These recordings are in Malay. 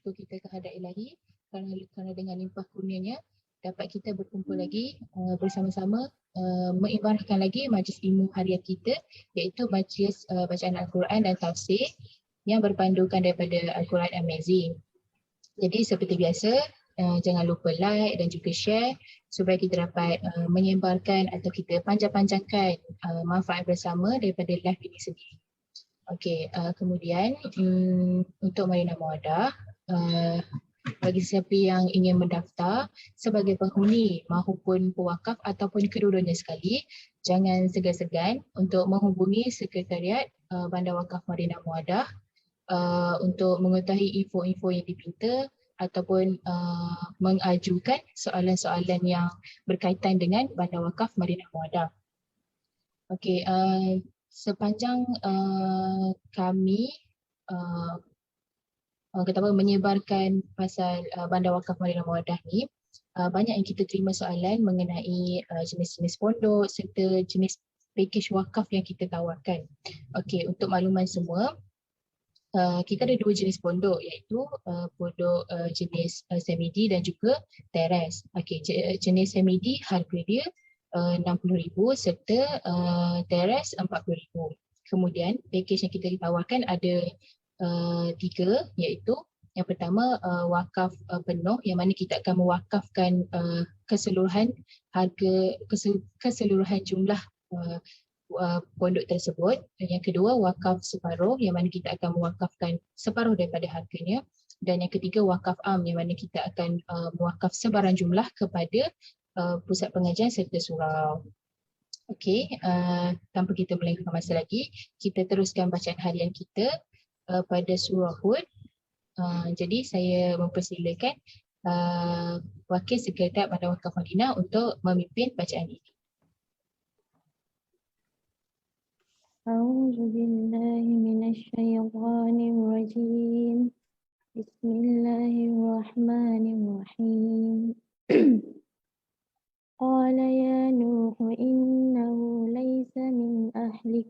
bersyukur kita kehadap Ilahi kerana dengan limpah kurnianya dapat kita berkumpul lagi bersama-sama mengibarahkan lagi majlis ilmu harian kita, iaitu majlis bacaan Al-Quran dan tafsir yang berpandukan daripada Al-Quran Amazing. Jadi seperti biasa, jangan lupa like dan juga share supaya kita dapat menyebarkan atau kita panjang-panjangkan manfaat bersama daripada live ini sendiri. Okey, kemudian untuk Marina Muadah, bagi siapa yang ingin mendaftar sebagai penghuni mahupun pewakaf ataupun kedua-duanya sekali, jangan segan-segan untuk menghubungi Sekretariat Bandar Wakaf Marina Muadah untuk mengetahui info-info yang dipinta ataupun mengajukan soalan-soalan yang berkaitan dengan Bandar Wakaf Marina Muadah. Okey, sepanjang kami menyebarkan pasal Bandar Wakaf Marina Muadah ni, banyak yang kita terima soalan mengenai jenis-jenis pondok serta jenis pakej wakaf yang kita tawarkan. Okey, untuk makluman semua, kita ada dua jenis pondok, iaitu pondok jenis semidi dan juga teres. Okey, jenis semidi harga dia RM60,000 serta teres RM40,000. Kemudian pakej yang kita ditawarkan ada tiga, iaitu yang pertama wakaf penuh, yang mana kita akan mewakafkan keseluruhan harga, keseluruhan jumlah pondok tersebut. Yang kedua wakaf separuh, yang mana kita akan mewakafkan separuh daripada harganya. Dan yang ketiga wakaf am, yang mana kita akan mewakaf sebarang jumlah kepada pusat pengajian serta surau. Okey, tanpa kita melengahkan masa lagi, kita teruskan bacaan harian kita pada surah Hud. Jadi saya mempersilakan Wakil Sekretariat Bandar Wakaf Madinah untuk memimpin bacaan ini. أعوذ بالله من الشيطان الرجيم بسم الله الرحمن الرحيم قال يا نوح إنه ليس من أهلك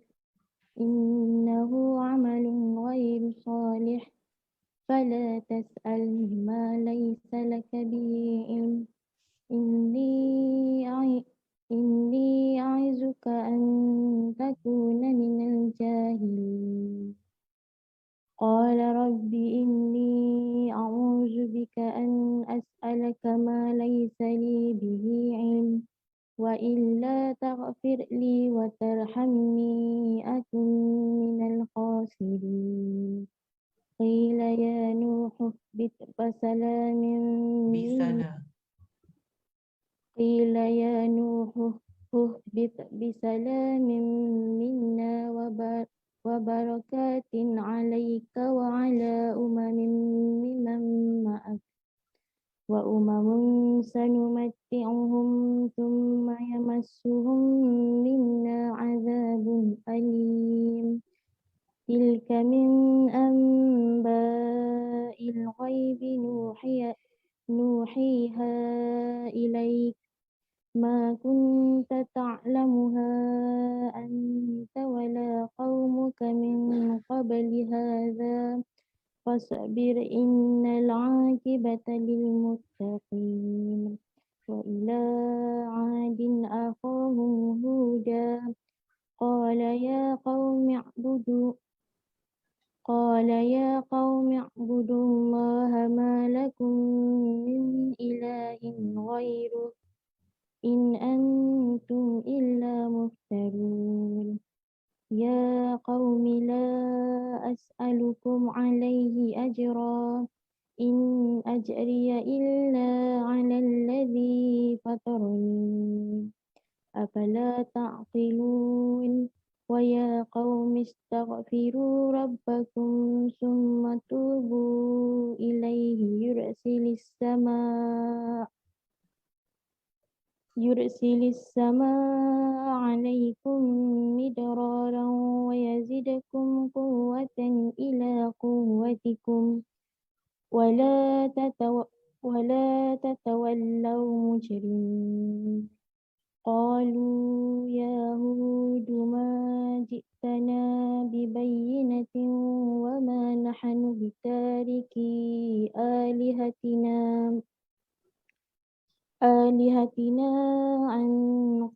إنه عمل غير صالح فلا تسأل ما ليس لك به علم إني أعظك أن تكون من الجاهلين قال رب إني أعوذ بك أن أسألك ما ليس لي به علم وإلا تغفر لي وترحمني أكن من الخاسرين قيل يا نوح اهبط بسلام منا قيل يا نوح اهبط بسلام منا وبركات عليك وعلى ممن معك وأمم سنمتعهم ثم يمسهم منا عذاب أليم تلك من أنباء الغيب نوحيها إليك ما كنت تعلمها أنت ولا قومك من قبل هذا فاصبر إن العاقبة للمتقين وإلى عاد أخاهم هودا قال يا قوم اعبدوا الله ما لكم من إله غيره إن أنتم إلا مفترون يا قوم لا أسألكم عليه أجرا إن أجري إلا على الذي فطرني أفلا تعقلون ويا قوم استغفروا ربكم ثم توبوا إليه يرسل السماء عليكم مدرارا ويزدكم قوة إلى قوتكم ولا تتولوا مجرمين قالوا يا هود ما جئتنا ببينة وما نحن بتاركي آلهتنا عن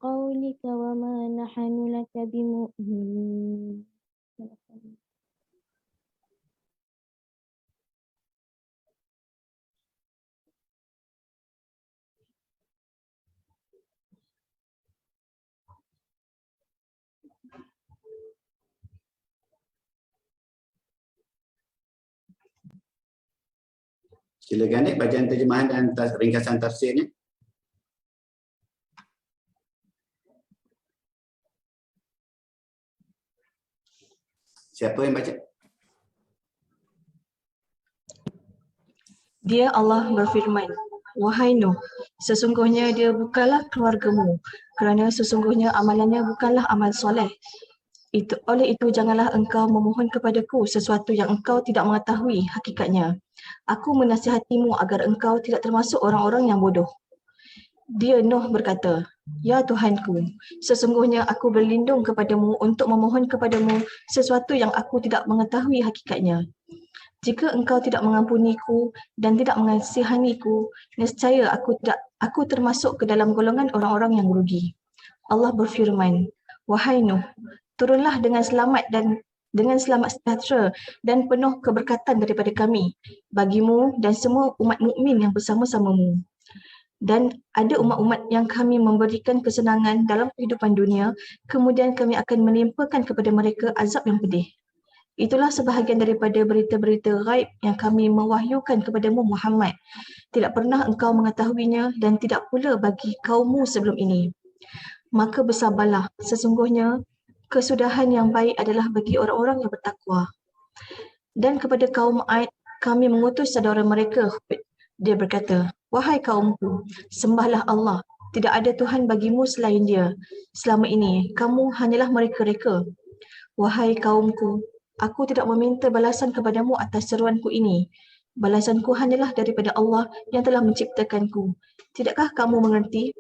قولك وما نحن لك بمؤمنين. Silakan Nik, bacaan terjemahan dan ringkasan tafsirnya. Siapa yang baca? Dia Allah berfirman, wahai Nuh, sesungguhnya dia bukanlah keluargamu, kerana sesungguhnya amalannya bukanlah amal soleh. Oleh itu janganlah engkau memohon kepadaku sesuatu yang engkau tidak mengetahui hakikatnya. Aku menasihatimu agar engkau tidak termasuk orang-orang yang bodoh. Dia Nuh berkata, ya Tuhanku, sesungguhnya aku berlindung kepadamu untuk memohon kepadamu sesuatu yang aku tidak mengetahui hakikatnya. Jika engkau tidak mengampuniku dan tidak mengasihaniku, nescaya aku termasuk ke dalam golongan orang-orang yang rugi. Allah berfirman, wahai Nuh, turunlah dengan selamat sejahtera dan penuh keberkatan daripada kami bagimu dan semua umat mukmin yang bersama-samamu. Dan ada umat-umat yang kami memberikan kesenangan dalam kehidupan dunia, kemudian kami akan menimpakan kepada mereka azab yang pedih. Itulah sebahagian daripada berita-berita ghaib yang kami mewahyukan kepadamu Muhammad. Tidak pernah engkau mengetahuinya dan tidak pula bagi kaummu sebelum ini. Maka bersabarlah, sesungguhnya kesudahan yang baik adalah bagi orang-orang yang bertakwa. Dan kepada kaum Ad, kami mengutus saudara mereka Hud. Dia berkata, wahai kaumku, sembahlah Allah. Tidak ada Tuhan bagimu selain dia. Selama ini, kamu hanyalah mereka-reka. Wahai kaumku, aku tidak meminta balasan kepadamu atas seruanku ini. Balasanku hanyalah daripada Allah yang telah menciptakanku. Tidakkah kamu mengerti?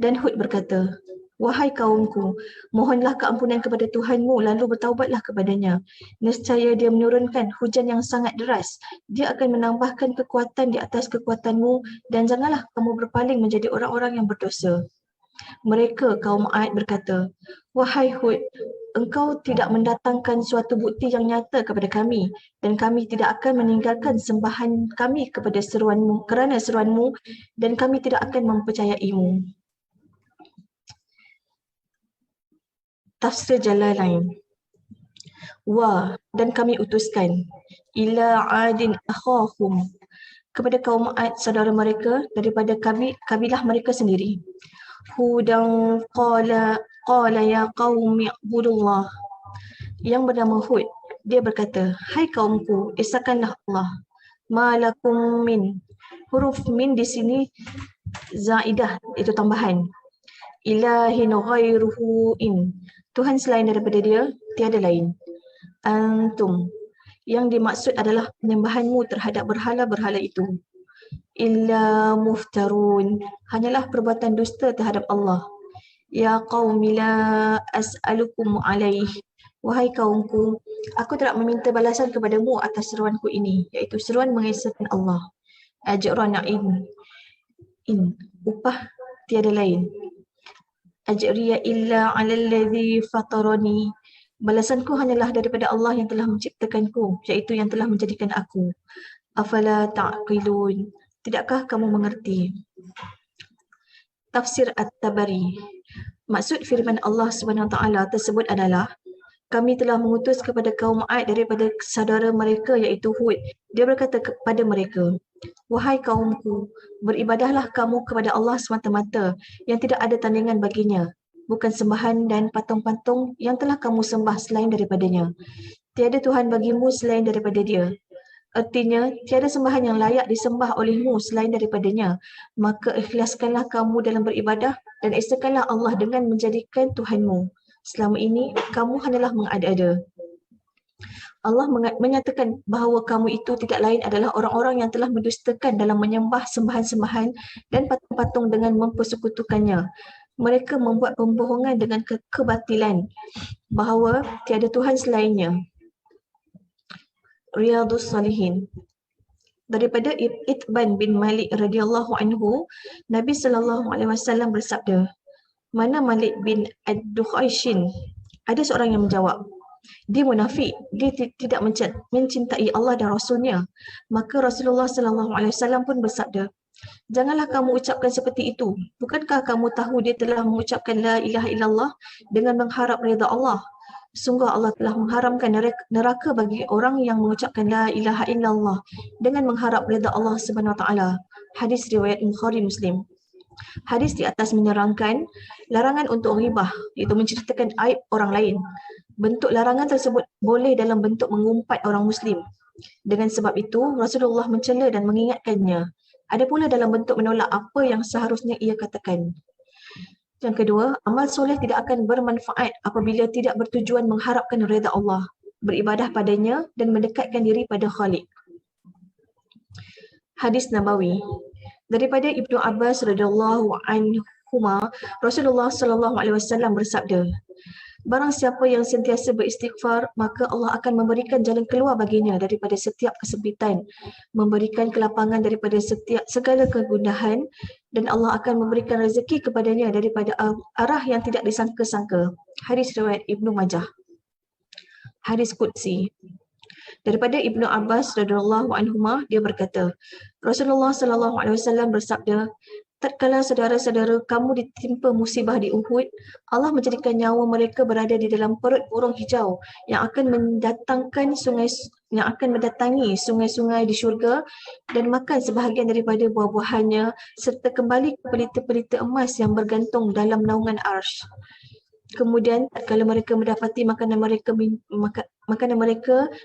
Dan Hud berkata, wahai kaumku, mohonlah keampunan kepada Tuhanmu lalu bertaubatlah kepadanya. Nescaya dia menurunkan hujan yang sangat deras. Dia akan menambahkan kekuatan di atas kekuatanmu dan janganlah kamu berpaling menjadi orang-orang yang berdosa. Mereka, kaum Ad berkata, wahai Hud, engkau tidak mendatangkan suatu bukti yang nyata kepada kami dan kami tidak akan meninggalkan sembahan kami kepada seruanmu kerana seruanmu dan kami tidak akan mempercayaimu. Tafsir Jalalain. Dan kami utuskan ila adin akhahum, kepada kaum Ad saudara mereka daripada kabilah mereka sendiri. Hudan qala ya qaumi ibudullah, yang bernama Hud. Dia berkata, hai kaumku, esakanlah Allah. Malakum min, huruf min di sini zaidah, itu tambahan. Ilahin ghairuhu in, Tuhan selain daripada dia, tiada lain. Antum, yang dimaksud adalah penyembahanmu terhadap berhala-berhala itu. Illa muftarun, hanyalah perbuatan dusta terhadap Allah. Ya qaumi la as'alukum alaih, wahai kaumku, aku tidak meminta balasan kepadamu atas seruanku ini, iaitu seruan mengesahkan Allah. Ajran in, upah tiada lain. Ajriya illa 'alal ladzi fatarani, balasanku hanyalah daripada Allah yang telah menciptakanku, iaitu yang telah menjadikan aku. Afala ta'qilun, tidakkah kamu mengerti? Tafsir At-Tabari. Maksud firman Allah SWT tersebut adalah, kami telah mengutus kepada kaum Ad daripada saudara mereka iaitu Hud. Dia berkata kepada mereka, wahai kaumku, beribadahlah kamu kepada Allah semata-mata yang tidak ada tandingan baginya, bukan sembahan dan patung-patung yang telah kamu sembah selain daripadanya. Tiada Tuhan bagimu selain daripada dia. Artinya, tiada sembahan yang layak disembah olehmu selain daripadanya. Maka ikhlaskanlah kamu dalam beribadah dan esakanlah Allah dengan menjadikan Tuhanmu. Selama ini, kamu hanyalah mengada-ada. Allah menyatakan bahawa kamu itu tidak lain adalah orang-orang yang telah mendustakan dalam menyembah sembahan-sembahan dan patung-patung dengan mempersekutukannya. Mereka membuat pembohongan dengan kebatilan bahawa tiada Tuhan selainnya. Riyadhus Salihin. Daripada Itban bin Malik radhiyallahu anhu, Nabi sallallahu alaihi wasallam bersabda, "Mana Malik bin Ad-Dukhaishin?" Ada seorang yang menjawab, "Dia munafik, dia tidak mencintai Allah dan Rasulnya." Maka Rasulullah sallallahu alaihi wasallam pun bersabda, "Janganlah kamu ucapkan seperti itu. Bukankah kamu tahu dia telah mengucapkan la ilaha illallah dengan mengharap redha Allah? Sungguh Allah telah mengharamkan neraka bagi orang yang mengucapkan la ilaha illallah dengan mengharap redha Allah Subhanahu wa taala." Hadis riwayat Bukhari Muslim. Hadis di atas menerangkan larangan untuk ghibah, iaitu menceritakan aib orang lain. Bentuk larangan tersebut boleh dalam bentuk mengumpat orang Muslim. Dengan sebab itu, Rasulullah mencela dan mengingatkannya. Ada pula dalam bentuk menolak apa yang seharusnya ia katakan. Yang kedua, amal soleh tidak akan bermanfaat apabila tidak bertujuan mengharapkan redha Allah, beribadah padanya dan mendekatkan diri pada Khaliq. Hadis Nabawi. Daripada Ibnu Abbas radhiyallahu anhuma, Rasulullah sallallahu alaihi wasallam bersabda, "Barang siapa yang sentiasa beristighfar, maka Allah akan memberikan jalan keluar baginya daripada setiap kesempitan, memberikan kelapangan daripada segala kegundahan, dan Allah akan memberikan rezeki kepadanya daripada arah yang tidak disangka-sangka." Hadis riwayat Ibnu Majah. Hadis Qudsi. Daripada Ibnu Abbas radhiyallahu anhuma, dia berkata, Rasulullah sallallahu alaihi wasallam bersabda, "Tatkala saudara-saudara kamu ditimpa musibah di Uhud, Allah menjadikan nyawa mereka berada di dalam perut burung hijau yang akan mendatangi sungai-sungai di syurga dan makan sebahagian daripada buah-buahannya serta kembali ke pelita-pelita emas yang bergantung dalam naungan arsy. Kemudian tatkala mereka mendapati makanan mereka,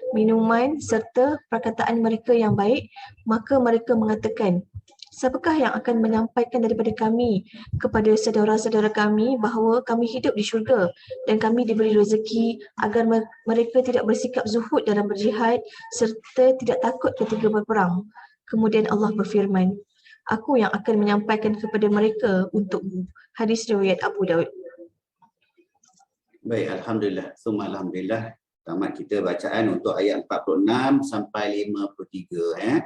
minuman serta perkataan mereka yang baik, maka mereka mengatakan, siapakah yang akan menyampaikan daripada kami kepada saudara-saudara kami bahawa kami hidup di syurga dan kami diberi rezeki agar mereka tidak bersikap zuhud dalam berjihad serta tidak takut ketika berperang." Kemudian Allah berfirman, "Aku yang akan menyampaikan kepada mereka untukmu." Hadis riwayat Abu Daud. Baik, Alhamdulillah. Summa Alhamdulillah. Tamat kita bacaan untuk ayat 46 sampai 53.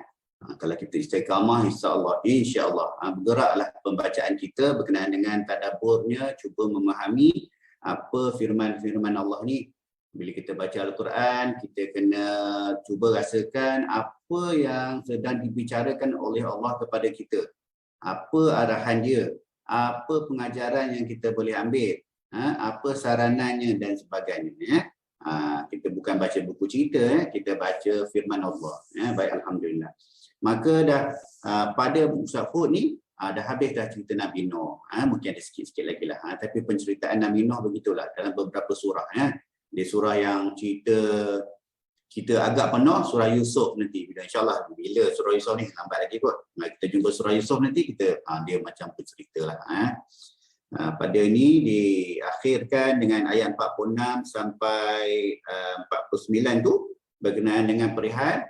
Kalau kita istiqamah, insya-Allah bergeraklah pembacaan kita berkenaan dengan tadabburnya, cuba memahami apa firman-firman Allah ni. Bila kita baca Al-Quran, kita kena cuba rasakan apa yang sedang dibicarakan oleh Allah kepada kita. Apa arahan dia, apa pengajaran yang kita boleh ambil, apa sarananya dan sebagainya. Kita bukan baca buku cerita, kita baca firman Allah. Baik, Alhamdulillah. Maka dah pada Ustaz Hud ni dah habis dah cerita Nabi Nuh. Mungkin ada sikit-sikit lagi lah. Tapi penceritaan Nabi Nuh begitulah dalam beberapa surah. Di surah yang kita agak penuh, surah Yusuf nanti. InsyaAllah bila surah Yusuf ni lambat lagi kot. Kita jumpa surah Yusuf nanti, dia macam bercerita lah. Pada ini diakhirkan dengan ayat 46 sampai 49 tu berkenaan dengan perihal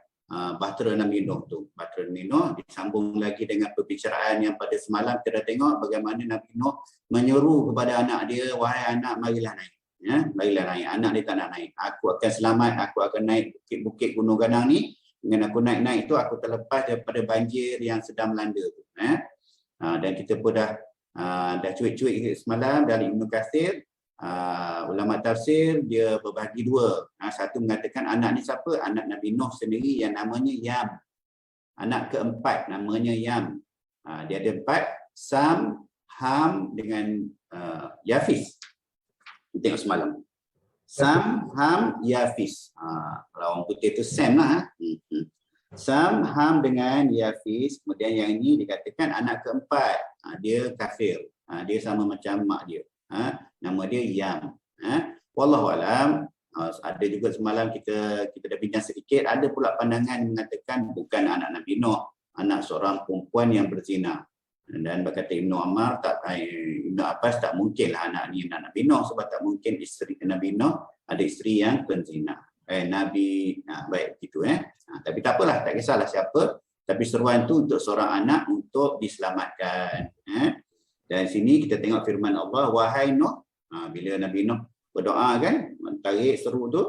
bahtera Nabi Nuh tu. Bahtera Nabi Nuh disambung lagi dengan perbicaraan yang pada semalam kita dah tengok bagaimana Nabi Nuh menyeru kepada anak dia, "Wahai anak, marilah naik." Marilah naik. Anak dia tak nak naik. "Aku akan selamat, aku akan naik bukit-bukit Gunung Ganang ni. Dengan aku naik-naik tu aku terlepas daripada banjir yang sedang melanda tu." Dan kita pun dah cuit-cuit semalam dari Ibnu Katsir. Ulama tafsir dia berbahagi dua. Satu mengatakan anak ni siapa? Anak Nabi Nuh sendiri yang namanya Yam. Anak keempat namanya Yam. Dia ada 4, Sam, Ham dengan Yafis. Kita tengok semalam. Sam, Ham, Yafis. Kalau orang putih tu Sam lah. Sam, Ham dengan Yafis. Kemudian yang ini dikatakan anak keempat. Dia kafir. Dia sama macam mak dia. Nama dia Yam. Wallahualam. Ada juga semalam kita dah bincang sedikit. Ada pula pandangan mengatakan bukan anak Nabi Nuh, anak seorang perempuan yang berzina. Dan berkata Ibnu Abbas tak mungkinlah anak ni anak Nabi Nuh, sebab tak mungkin isteri Nabi Nuh ada isteri yang penzina. Baik gitu. Tapi tak apalah, tak kisahlah siapa. Tapi seruan tu untuk seorang anak untuk diselamatkan. Dan sini kita tengok firman Allah, "Wahai Nuh." Bila Nabi Nuh berdoa kan, tarik seru tu,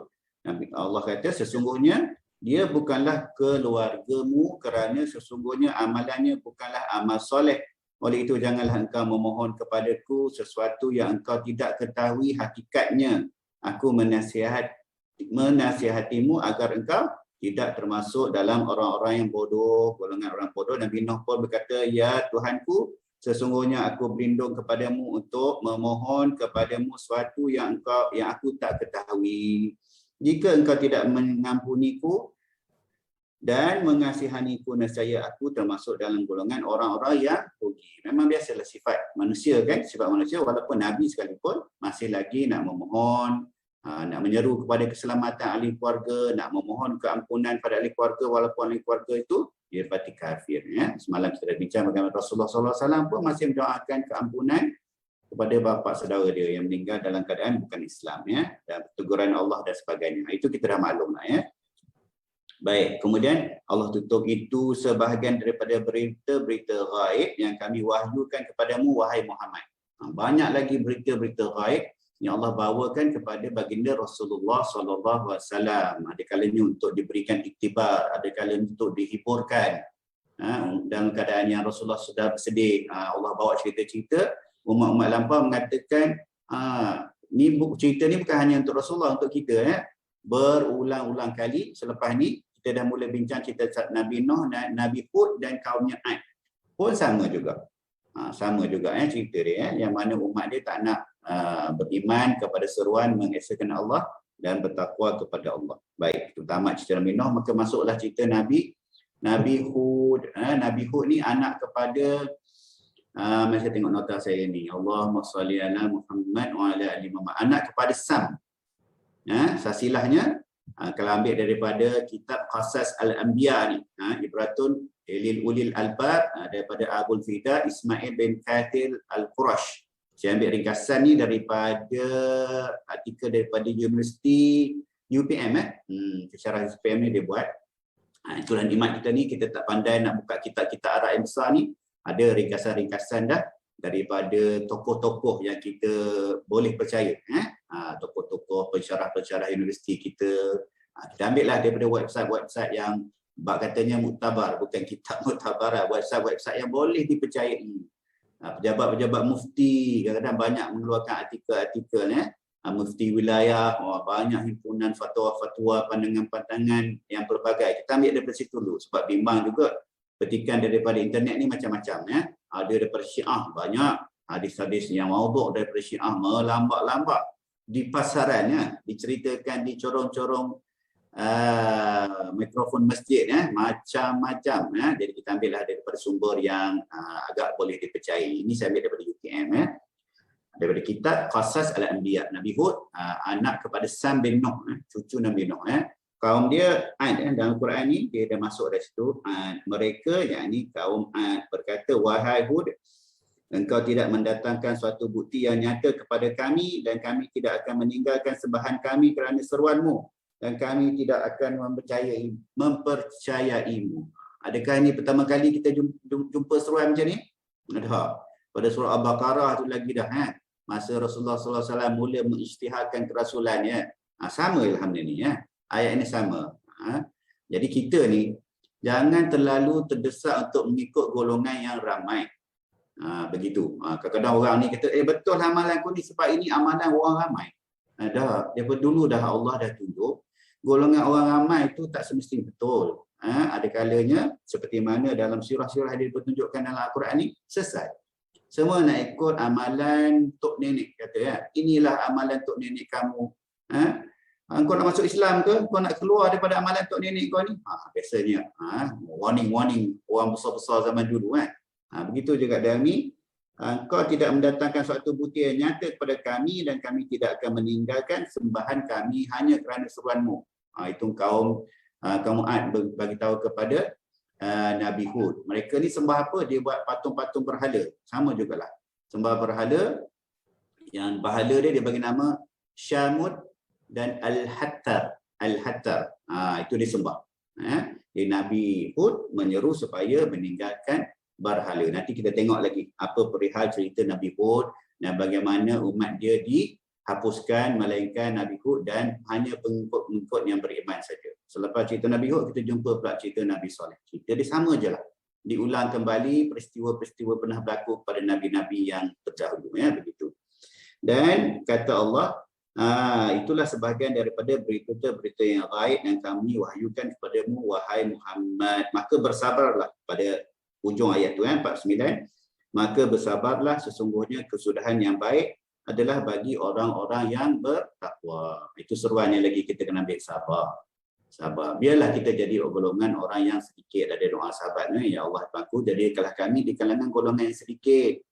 Allah kata sesungguhnya dia bukanlah keluargamu kerana sesungguhnya amalannya bukanlah amal soleh. Oleh itu janganlah engkau memohon kepadaku sesuatu yang engkau tidak ketahui hakikatnya. Aku menasihatimu agar engkau tidak termasuk dalam orang-orang yang bodoh, golongan orang bodoh. Nabi Nuh pun berkata, ya Tuhanku, sesungguhnya aku berlindung kepadamu untuk memohon kepadamu sesuatu yang aku tak ketahui. Jika engkau tidak mengampuniku dan mengasihaniku, nescaya aku termasuk dalam golongan orang-orang yang rugi. Memang biasalah sifat manusia kan, sifat manusia walaupun Nabi sekalipun masih lagi nak memohon, nak menyeru kepada keselamatan ahli keluarga, nak memohon keampunan pada ahli keluarga walaupun ahli keluarga itu didapati kafir. Ya. Semalam kita dah bincang bagaimana Rasulullah SAW pun masih mendoakan keampunan kepada bapa saudara dia yang meninggal dalam keadaan bukan Islam, ya, dan teguran Allah dan sebagainya. Itu kita dah maklum lah, ya. Baik, kemudian Allah tutup itu sebahagian daripada berita-berita ghaib yang kami wahyukan kepadamu wahai Muhammad. Banyak lagi berita-berita ghaib yang Allah bawakan kepada baginda Rasulullah SAW. Ada kalanya untuk diberikan iktibar, ada kalanya untuk dihiburkan. Dalam keadaan yang Rasulullah sudah bersedih, Allah bawa cerita-cerita. Umat-umat lampau mengatakan, cerita ni bukan hanya untuk Rasulullah, untuk kita. Berulang-ulang kali selepas ni, kita dah mula bincang cerita Nabi Nuh, Nabi Hud dan kaumnya Ad. Pun sama juga. Sama juga cerita dia, yang mana umat dia tak nak beriman kepada seruan mengesahkan Allah dan bertakwa kepada Allah. Baik, itu tamat cerita Nabi Nuh, maka masuklah cerita Nabi Hud. Nabi Hud ni anak kepada mari saya tengok nota saya ni. Allahumma salli ala Muhammad wa ala ali Muhammad. Anak kepada Sam. Sasilahnya kalau ambil daripada kitab Qasas Al-Anbiya ni, Ibratun lil ulil albab daripada Abul Fida Ismail bin Kathir Al-Qurash. Saya ambil ringkasan ni daripada artikel daripada Universiti UPM. Secara UPM ni dia buat. Itulah nikmat kita ni, kita tak pandai nak buka kitab-kitab Arab yang besar ni. Ada ringkasan-ringkasan dah daripada tokoh-tokoh yang kita boleh percaya. Tokoh-tokoh pensyarah-pensyarah universiti kita. Kita ambil lah daripada website-website yang katanya muktabar, bukan kitab muktabar, website-website yang boleh dipercayai. Pejabat-pejabat mufti kadang-kadang banyak mengeluarkan artikel-artikel. Mufti wilayah, banyak himpunan fatwa-fatwa, pandangan-pandangan yang pelbagai. Kita ambil daripada situ dulu sebab bimbang juga. Petikan daripada internet ni macam-macam. Ada daripada Syiah banyak, hadis-hadis yang maudhu' daripada Syiah melambak-lambak di pasaran, diceritakan di corong-corong mikrofon masjid, macam-macam. Jadi kita ambillah daripada sumber yang agak boleh dipercayai. Ini saya ambil daripada UTM, daripada kitab Qasas Al-Anbiya. Nabi Hud anak kepada Sam bin Nuh, cucu Nabi Nuh. Kaum dia Ad, dalam Quran ni dia dah masuk dari situ. Mereka, yakni kaum Ad, berkata, wahai Hud, engkau tidak mendatangkan suatu bukti yang nyata kepada kami dan kami tidak akan meninggalkan sembahan kami kerana seruanmu dan kami tidak akan mempercayaimu. Adakah ini pertama kali kita jumpa seruan macam ni? Ada. Pada surah Al-Baqarah tu lagi dah. Masa Rasulullah SAW mula mengisytiharkan kerasulannya. Sama ilham ni. Ayat ini sama. Jadi kita ni jangan terlalu terdesak untuk mengikut golongan yang ramai. Begitu. Kadang-kadang orang ni kata, betul amalan aku ni sebab ini amalan orang ramai. Daripada dulu dah Allah dah tunjuk golongan orang ramai itu tak semestinya betul. Ada kalanya seperti mana dalam surah-surah yang dipertunjukkan dalam Al-Quran ni sesat. Semua nak ikut amalan tok nenek kata, inilah amalan tok nenek kamu. Kau nak masuk Islam ke? Kau nak keluar daripada amalan tok nenek kau ni? Biasanya warning orang besar-besar zaman dulu. Begitu juga Dami. Kau tidak mendatangkan suatu bukti yang nyata kepada kami dan kami tidak akan meninggalkan sembahan kami hanya kerana seruanmu. Itu kaum Ad bagi tahu kepada Nabi Hud. Mereka ni sembah apa? Dia buat patung-patung berhala. Sama jugalah. Sembah berhala. Yang berhala dia bagi nama Syamud dan Al-Hattar. Itu disembah. Jadi Nabi Hud menyeru supaya meninggalkan berhala. Nanti kita tengok lagi apa perihal cerita Nabi Hud dan bagaimana umat dia dihapuskan melainkan Nabi Hud dan hanya pengikut-pengikut yang beriman saja. Selepas cerita Nabi Hud, kita jumpa pula cerita Nabi Saleh. Cerita dia sama je lah. Diulang kembali peristiwa-peristiwa pernah berlaku pada nabi-nabi yang terdahulu, ya, begitu. Dan kata Allah, itulah sebahagian daripada berita-berita yang gaib yang kami wahyukan kepadamu, wahai Muhammad. Maka bersabarlah, pada ujung ayat tu, 49. Maka bersabarlah, sesungguhnya kesudahan yang baik adalah bagi orang-orang yang bertakwa. Itu seruannya lagi, kita kena ambil sabar. Sabar. Biarlah kita jadi golongan orang yang sedikit. Ada doa sahabat ni, ya Allah Tuhanku, jadikanlah kami di kalangan golongan yang sedikit.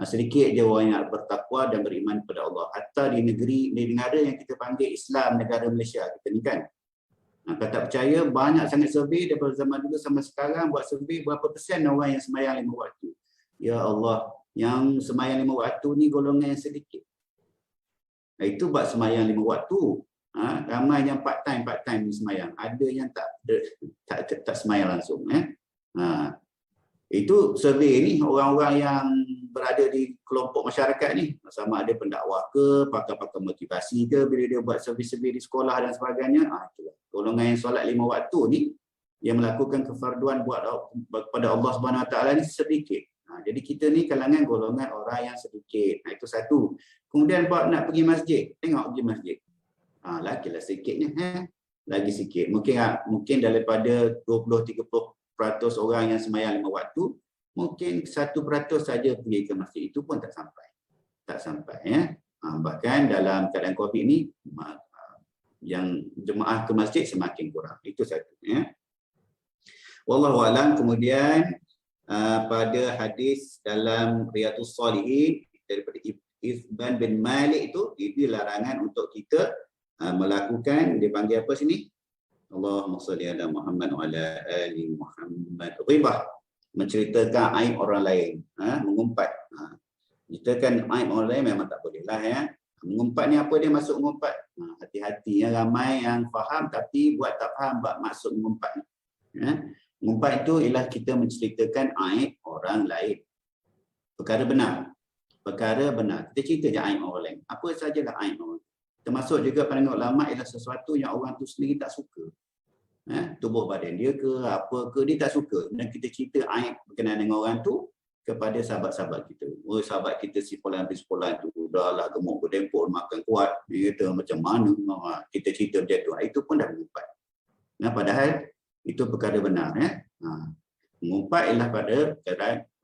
Sedikit je orang yang bertakwa dan beriman kepada Allah. Hatta di negara yang kita panggil Islam, negara Malaysia kita ni kan. Kalau tak percaya, banyak sangat survey daripada zaman dulu sampai sekarang, buat survey berapa persen orang yang sembahyang 5 waktu. Ya Allah, yang sembahyang 5 waktu ni golongan yang sedikit. Itu buat sembahyang 5 waktu. Ramai yang part time sembahyang. Ada yang tak sembahyang langsung. Itu survey ni orang-orang yang berada di kelompok masyarakat ni, sama ada pendakwah ke, pakar-pakar motivasi ke, bila dia buat survey-survey di sekolah dan sebagainya. Itulah golongan yang solat 5 waktu ni, yang melakukan kefarduan buat kepada Allah Subhanahu Wa Taala ni sedikit. Jadi kita ni kalangan golongan orang yang sedikit. Itu satu. Kemudian buat nak pergi masjid, tengok pergi masjid. Lagilah sikitnya, lagi sikit. Mungkin daripada 20-30% orang yang sembahyang 5 waktu, mungkin 1% saja pergi ke masjid. Itu pun tak sampai, ya. Bahkan dalam keadaan COVID ni, yang jemaah ke masjid semakin kurang. Itu satu, ya. Wallahu a'lam. Kemudian pada hadis dalam Riyadhus Shalihin daripada Ibn bin Malik itu larangan untuk kita melakukan, dipanggil apa sini? Allahumma shalli ala Muhammad wa ala ali Muhammad. Ghibah, menceritakan aib orang lain, mengumpat. Ceritakan aib orang lain memang tak boleh lah, ya. Mengumpat ni apa dia maksud mengumpat? Hati-hati, ya. Ramai yang faham tapi buat tak faham maksud mengumpat. Ya. Mengumpat itu ialah kita menceritakan aib orang lain. Perkara benar. Kita cerita je aib orang lain. Apa sajalah aib orang. Termasuk juga pandangan ulama ialah sesuatu yang orang tu sendiri tak suka. Tubuh badan dia ke, apa ke, dia tak suka. Dan kita cerita aib berkenaan dengan orang tu kepada sahabat-sahabat kita. Oh, sahabat kita si fulan tu dah lah gemuk berdempur, makan kuat. Dia kata macam mana kita cerita macam tu. Itu pun dah mengumpat. Padahal itu perkara benar, ya. Mengumpat ialah pada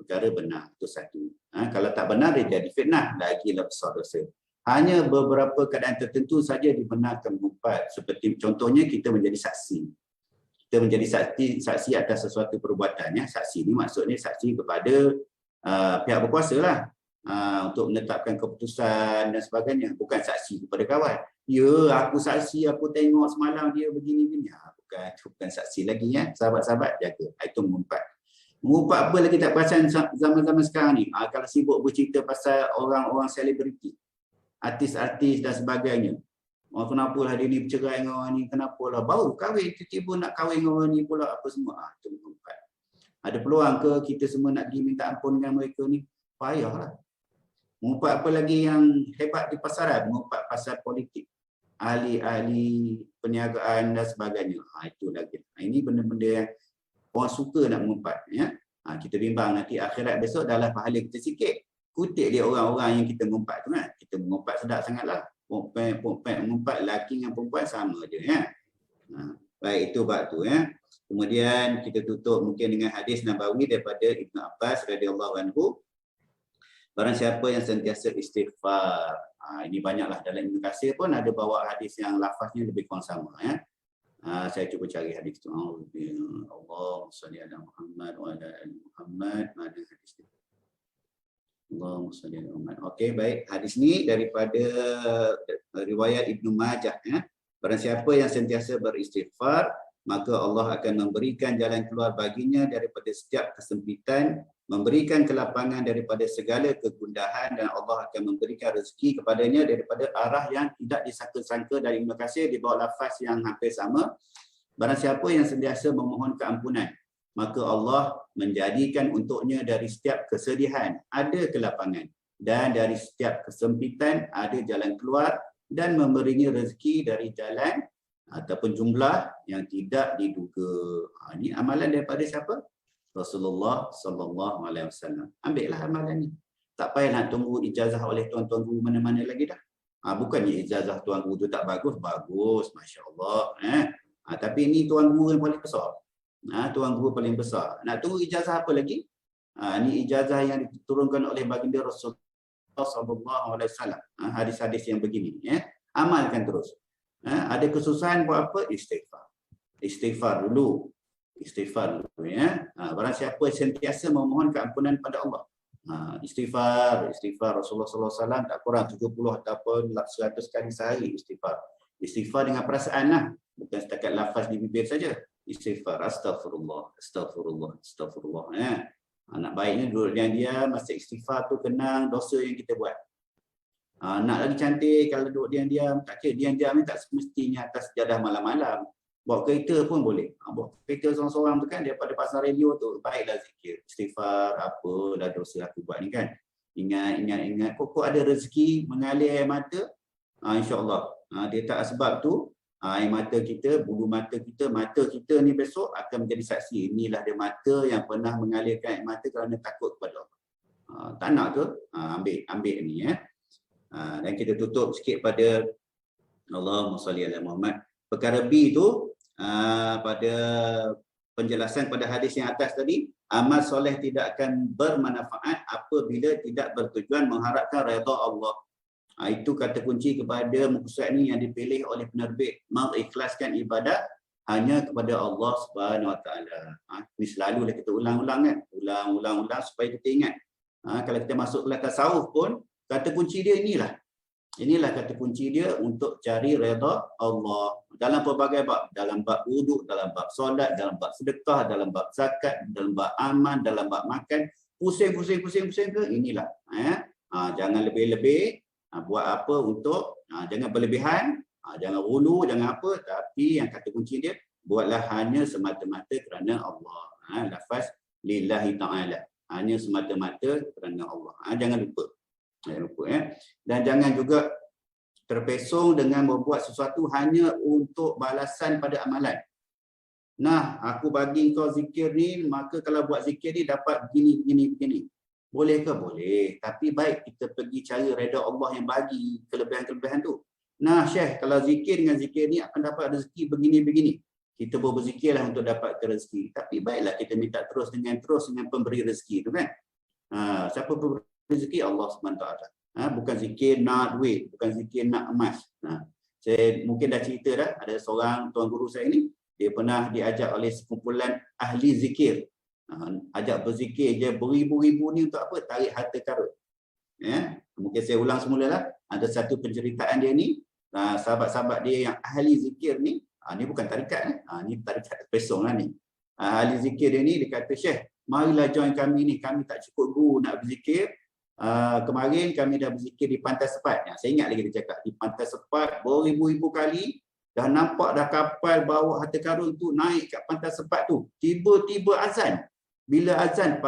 perkara benar. Itu satu. Kalau tak benar, dia jadi fitnah. Lagilah besar dosa. Hanya beberapa keadaan tertentu saja dibenarkan mengumpat. Seperti contohnya kita menjadi saksi. Kita menjadi saksi atas sesuatu perbuatan. Ya. Saksi ni maksudnya saksi kepada pihak berkuasa lah. Untuk menetapkan keputusan dan sebagainya. Bukan saksi kepada kawan. Ya, aku saksi, aku tengok semalam dia begini-begini. Bukan saksi lagi, ya. Sahabat-sahabat jaga. Itu mengumpat. Mengumpat apa lagi tak perasan zaman-zaman sekarang ni. Kalau sibuk bercerita pasal orang-orang selebriti, artis-artis dan sebagainya. Kenapalah dia ni bercerai dengan orang ni, kenapalah baru kahwin, tiba-tiba nak kahwin dengan orang ni pula, apa semua. Itu mengumpat. Ada peluang ke kita semua nak pergi minta ampun dengan mereka ni? Payahlah. Mengumpat apa lagi yang hebat di pasaran? Mengumpat pasal politik, ahli-ahli perniagaan dan sebagainya. Itu lagi. Ini benda-benda yang orang suka nak mengumpat, ya. Kita bimbang nanti akhirat besok dalam pahala kita sikit. Kutip dia orang-orang yang kita mengumpat tu, kan. Kita mengumpat sedap sangatlah. Pompat mengumpat, lelaki dengan perempuan sama je, ya. Baik, itu bab tu, ya. Kemudian kita tutup mungkin dengan hadis Nabawi daripada Ibnu Abbas radhiyallahu anhu. Barang siapa yang sentiasa istighfar. Ini banyaklah dalam Ibnu Katsir pun ada bawa hadis yang lafaznya lebih kurang sama, ya. Saya cuba cari hadis tu. Allahumma shalli ala Muhammad wa ala ali Muhammad. Mana hadis ni? Allahumma shalli ala Muhammad. Okey, baik. Hadis ni daripada riwayat Ibnu Majah, ya. Barang siapa yang sentiasa beristighfar, maka Allah akan memberikan jalan keluar baginya daripada setiap kesempitan, memberikan kelapangan daripada segala kegundahan, dan Allah akan memberikan rezeki kepadanya daripada arah yang tidak disangka-sangka. Dari Ibnu Katsir di bawah lafaz yang hampir sama. Barang siapa yang sentiasa memohon keampunan, maka Allah menjadikan untuknya dari setiap kesedihan ada kelapangan, dan dari setiap kesempitan ada jalan keluar, dan memberinya rezeki dari jalan ataupun jumlah yang tidak diduga. Ini amalan daripada siapa? Rasulullah sallallahu alaihi wasallam. Ambillah amalan ni. Tak payah nak tunggu ijazah oleh tuan-tuan guru mana-mana lagi dah. Bukannya ijazah tuan guru tu tak bagus, bagus, masya-Allah. Tapi ini tuan guru yang paling besar. Tuan guru paling besar. Nak tunggu ijazah apa lagi? Ini ijazah yang diturunkan oleh baginda Rasulullah sallallahu alaihi wasallam. Hadis-hadis yang begini, amalkan terus. Ada kesusahan buat apa? Istighfar. Istighfar dulu. Istighfar dulu, ya. Barang siapa sentiasa memohon keampunan pada Allah. Istighfar Rasulullah sallallahu alaihi wasallam tak kurang 70 ataupun 100 kali sehari istighfar. Istighfar dengan perasaan lah, bukan setakat lafaz di bibir saja. Istighfar, astagfirullah, astagfirullah, astagfirullah. Nak baiknya duduk diam-diam, masa istighfar tu kenang dosa yang kita buat. Nak lagi cantik kalau duduk diam-diam, tak kira diam-diam ni tak semestinya atas sejadah malam-malam. Bawa kereta pun boleh. Bawa kereta seorang-seorang tu kan, daripada pasang radio tu, baiklah zikir. Istighfar, apalah dosa aku buat ni kan. Ingat. Kok ada rezeki mengalir air mata, insya-Allah. Dia tak sebab tu, air mata kita, bulu mata kita ni besok akan menjadi saksi. Inilah dia mata yang pernah mengalirkan air mata kerana takut kepada Allah. Tak nak ke? Ambil ni, ya. Dan kita tutup sikit pada Allahumma salli ala Muhammad. Perkara B tu, pada penjelasan pada hadis yang atas tadi, amal soleh tidak akan bermanfaat apabila tidak bertujuan mengharapkan redha Allah. Itu kata kunci kepada muka surat ni yang dipilih oleh penerbit, mengikhlaskan ibadat hanya kepada Allah Subhanahu Wa Taala. Ini selalulah kita ulang-ulang kan, ulang-ulang supaya kita ingat. Kalau kita masuk kelas tasawuf pun, kata kunci dia inilah. Inilah kata kunci dia untuk cari redha Allah. Dalam pelbagai bab, dalam bab wuduk, dalam bab solat, dalam bab sedekah, dalam bab zakat, dalam bab aman, dalam bab makan, pusing ke inilah. Jangan lebih-lebih buat apa untuk jangan berlebihan, jangan ulu, jangan apa, tapi yang kata kunci dia buatlah hanya semata-mata kerana Allah. Lafaz lillahi ta'ala. Hanya semata-mata kerana Allah. Jangan lupa. Dan jangan juga terpesong dengan membuat sesuatu hanya untuk balasan pada amalan. Nah, aku bagi kau zikir ni, maka kalau buat zikir ni dapat begini. Boleh ke? Boleh. Tapi baik kita pergi cari redha Allah yang bagi kelebihan-kelebihan tu. Nah, Syekh, kalau zikir dengan zikir ni akan dapat rezeki begini-begini. Kita boleh berzikirlah untuk dapat rezeki. Tapi baiklah kita minta terus dengan pemberi rezeki tu kan. Siapa pemberi rezeki? Allah SWT. Bukan zikir nak duit, bukan zikir nak emas. Saya mungkin dah cerita dah, ada seorang tuan guru saya ni, dia pernah diajak oleh sekumpulan ahli zikir. Ajak berzikir je beribu-ribu ni untuk apa? Tarik harta karun. Mungkin saya ulang semula lah. Ada satu penceritaan dia ni, sahabat-sahabat dia yang ahli zikir ni, ni bukan tarikat ni tarikat pesong lah ni. Ahli zikir dia ni, dia kata, Syekh, marilah join kami ni, kami tak cukup guru nak berzikir. Kemarin kami dah berzikir di Pantai Sepat. Saya ingat lagi dia cakap, di Pantai Sepat beribu-ribu kali, dah nampak dah kapal bawa harta karun tu naik kat Pantai Sepat tu. Tiba-tiba azan. Bila azan,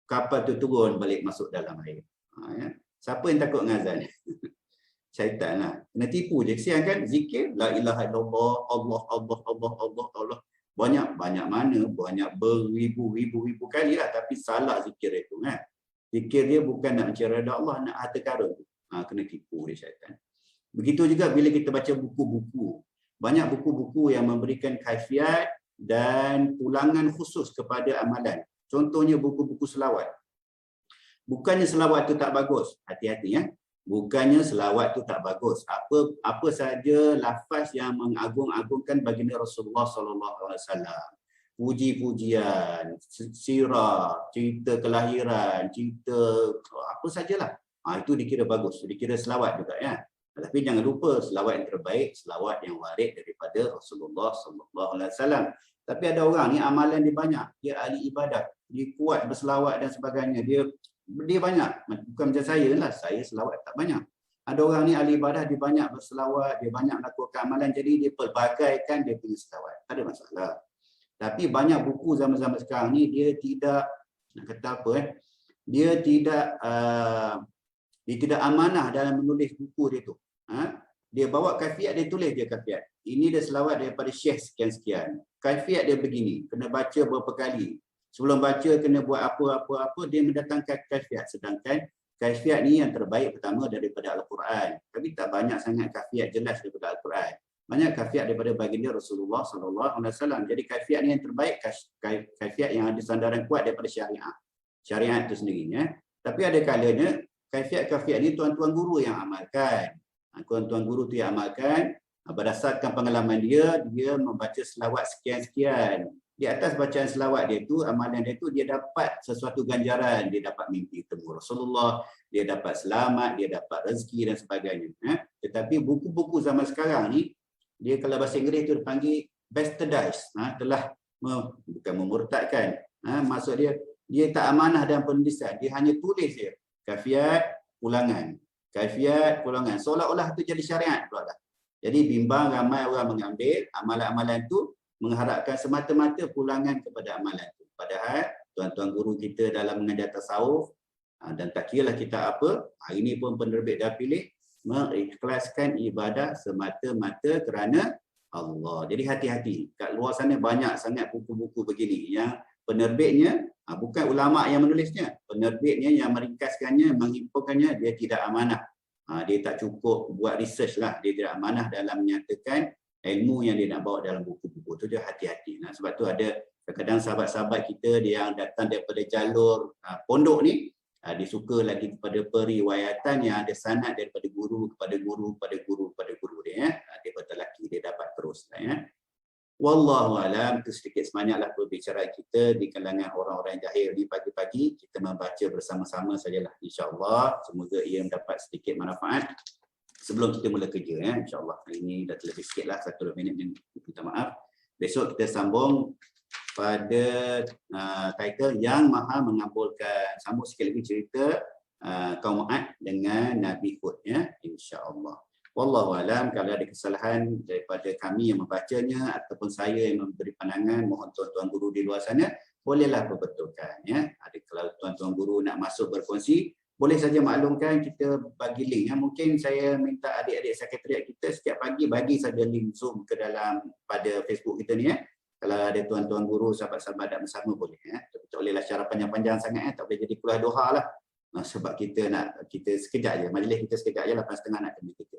kapal tu turun balik masuk dalam air. Siapa yang takut dengan azan? Syaitan lah. Kena tipu je. Kesian kan? Zikir, la ilaha illallah, Allah. Banyak mana? Banyak beribu-ribu kali lah. Tapi salah zikir itu kan. Zikir dia bukan nak mencari redha Allah, nak harta karun. Kena tipu dia syaitan. Begitu juga bila kita baca buku-buku. Banyak buku-buku yang memberikan kaifiat dan pulangan khusus kepada amalan. Contohnya buku-buku selawat. Bukannya selawat itu tak bagus. Hati-hati ya. Bukannya selawat itu tak bagus. Apa saja lafaz yang mengagung-agungkan baginda Rasulullah sallallahu alaihi wasallam. Puji-pujian, sirah, cerita kelahiran, cerita apa sajalah. Itu dikira bagus, dikira selawat juga ya. Tapi jangan lupa selawat yang terbaik, selawat yang warid daripada Rasulullah sallallahu alaihi wasallam. Tapi ada orang ni amalan dia banyak, dia ahli ibadat, dia kuat berselawat dan sebagainya. Dia banyak, bukan macam saya lah, saya selawat tak banyak. Ada orang ni ahli ibadah, dia banyak berselawat, dia banyak melakukan amalan, jadi dia pelbagaikan dia punya selawat. Tak ada masalah. Tapi banyak buku zaman-zaman sekarang ni dia tidak, nak kata apa dia tidak amanah dalam menulis buku dia tu. Dia bawa kaifiat, dia tulis je kaifiat. Ini dia selawat daripada Syekh sekian-sekian. Kaifiat dia begini, kena baca berapa kali. Sebelum baca kena buat apa-apa-apa, dia mendatangkan kaifiat. Sedangkan kaifiat ni yang terbaik pertama daripada Al-Quran. Tapi tak banyak sangat kaifiat jelas daripada Al-Quran. Banyak kaifiat daripada baginda Rasulullah SAW. Jadi kaifiat ni yang terbaik, kaifiat yang ada sandaran kuat daripada syariat. Syariat itu sendiri. Tapi ada kalanya, kaifiat-kaifiat ni tuan-tuan guru yang amalkan. Tuan-tuan guru tu yang amalkan, berdasarkan pengalaman dia membaca selawat sekian-sekian. Di atas bacaan selawat dia tu, amalan dia tu, dia dapat sesuatu ganjaran. Dia dapat mimpi temu Rasulullah, dia dapat selamat, dia dapat rezeki dan sebagainya. Tetapi buku-buku zaman sekarang ni, dia kalau bahasa Inggeris tu dipanggil bastardized, telah bukan memurtadkan. Maksud dia tak amanah dalam penulisan. Dia hanya tulis je kaifiat ulangan. Kaifiat ulangan. Seolah-olah itu jadi syariat pula dah. Jadi bimbang ramai orang mengambil amalan-amalan tu mengharapkan semata-mata pulangan kepada amalan itu. Padahal tuan-tuan guru kita dalam mengajar tasawuf dan tak kiralah kita apa, hari ini pun penerbit dah pilih mengikhlaskan ibadah semata-mata kerana Allah. Jadi hati-hati. Kat luar sana banyak sangat buku-buku begini yang penerbitnya bukan ulama yang menulisnya, penerbitnya yang meringkaskannya, menghimpunkannya, dia tidak amanah. Dia tak cukup buat research lah, dia tidak amanah dalam menyatakan ilmu yang dia nak bawa dalam buku-buku tu. Dia hati-hati. Sebab tu ada kadang-kadang sahabat-sahabat kita dia yang datang daripada jalur pondok ni, dia suka lagi kepada periwayatan yang ada sanad daripada guru kepada guru kepada guru kepada guru dia. Dia bertelaki, dia dapat terus. Wallahu alam, itu sedikit sebanyaklah perbicaraan kita di kalangan orang-orang jahil ni pagi-pagi. Kita membaca bersama-sama sajalah, insya-Allah. Semoga ia mendapat sedikit manfaat sebelum kita mula kerja. InsyaAllah hari ini dah terlebih sikit lah, 1-2 minit, minta maaf. Besok kita sambung pada title yang maha mengabulkan. Sambung sikit lagi cerita kaum Ad dengan Nabi Hud, insya-Allah. Wallahu alam, kalau ada kesalahan daripada kami yang membacanya ataupun saya yang memberi pandangan, mohon tuan-tuan guru di luar sana bolehlah perbetulkan. Ada kalau tuan-tuan guru nak masuk berkongsi, boleh saja maklumkan, kita bagi link. Mungkin saya minta adik-adik sekretariat kita setiap pagi bagi saja link Zoom ke dalam pada Facebook kita ni. Kalau ada tuan-tuan guru, sahabat-sahabat nak bersama boleh. Tapi tak bolehlah secara panjang-panjang sangat. Tak boleh jadi kuliah doha lah. Sebab kita sekejap je. Majlis kita sekejap je, 8.30 nak kena kita.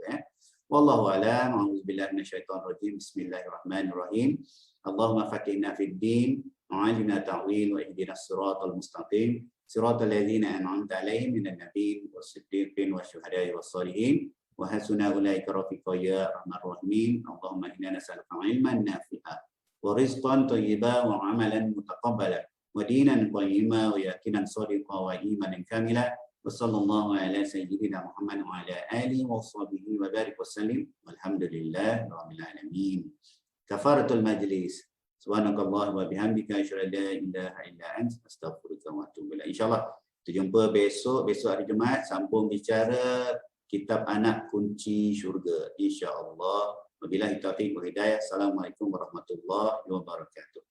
Wallahu a'lam. A'udzubillahi minasyaitonir rajim. Bismillahirrahmanirrahim. Allahumma fatihna fid din, wa'alina ta'wil wa ihdinas siratal mustaqim. Siratal ladzina an'amta 'alaihim minan nabiyyin was-siddiqin wasyuhada'i was-shalihin wa hasuna ulaika rafiqa ya arhamar rahimin. Allahumma inna nas'aluka 'ilman nafi'a wa rizqan thayyiban wa 'amalan mutaqabbalan wa dinan qayyiman wa yaqinan shadiqan wa imanan kamilan. Wa sallallahu ala sayyidina Muhammad wa ala alihi wa sahbihi wa barik wa sallim. Walhamdulillahi rabbil alamin. Kafaratul majlis. Subhanakallah wa bihamdika asyhadu an la ilaha illa anta astaghfiruka wa atubu ilaik. Insya-Allah kita jumpa besok hari Jumaat sambung bicara kitab anak kunci syurga, insya-Allah. Wabillahi taufiq wal hidayah. Assalamualaikum warahmatullahi wabarakatuh.